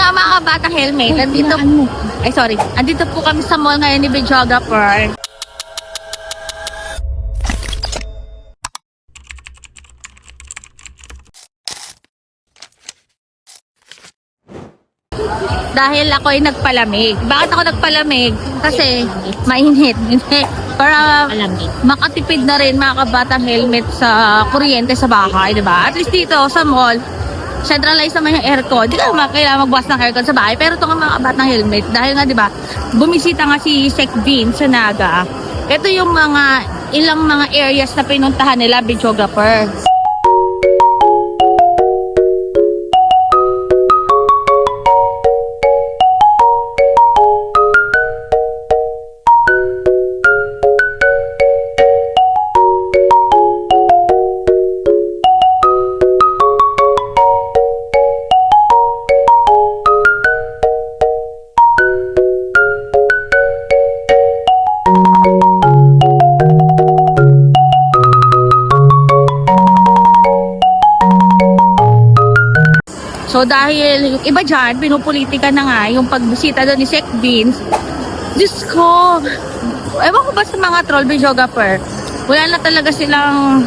nga mga kabata helmet, andito po kami sa mall ngayon ni videographer. Dahil ako ay nagpalamig. Bakit ako nagpalamig? Kasi mainit. Para makatipid na rin mga kabatang helmet sa kuryente sa bahay, di ba? At least dito sa mall, centralized naman yung aircon. Di naman kailangan magbukas ng aircon sa bahay. Pero ito nga mga kabatang helmet, dahil nga di ba, bumisita nga si Sec Vin sa Naga. Ito yung ilang mga areas na pinuntahan nila, videographer. So dahil yung iba dyan, pinupolitika na nga yung pagbisita doon ni Sec Vince. Diyos ko, ewan ko ba sa mga troll videographer, wala na talaga silang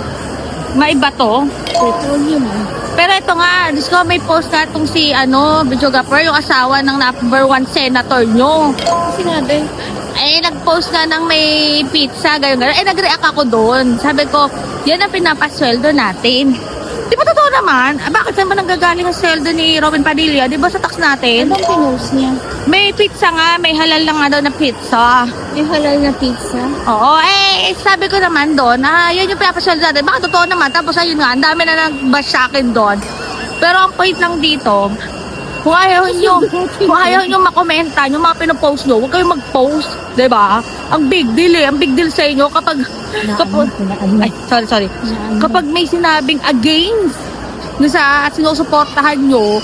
maibato. Pero ito nga, Diyos ko, may post na itong si videographer, yung asawa ng #1 senator nyo. Sinabi? Nag-post nga ng may pizza, gano'n. Nag-react ako doon. Sabi ko, yan ang pinapasweldo natin. Di ba totoo naman? Bakit saan ba nanggagaling ang sweldo ni Robin Padilla? Di ba sa tax natin? Anong pinost niya? May pizza nga, may halal lang nga daw na pizza. May halal na pizza? Oo, sabi ko naman doon, yan yung pinapasweldo natin. Baka totoo naman, tapos ayun nga, ang dami na nag-bash sa akin doon. Pero ang point lang dito, kung ayaw nyo makomenta yung mga pinopost nyo, huwag kayong mag-post, diba? Ang big deal sa inyo kapag kapag may sinabing against sa sinusuportahan nyo,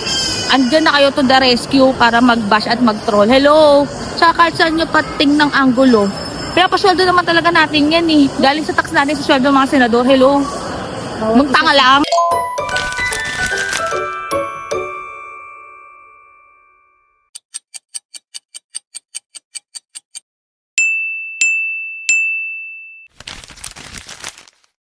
andyan na kayo to the rescue para mag-bash at mag-troll. Hello? Tsaka kahit saan nyo pating ng anggulo, pinapasweldo naman talaga natin yan eh. Galing sa tax natin sa sweldo ng mga senador. Hello? Magtanga lang.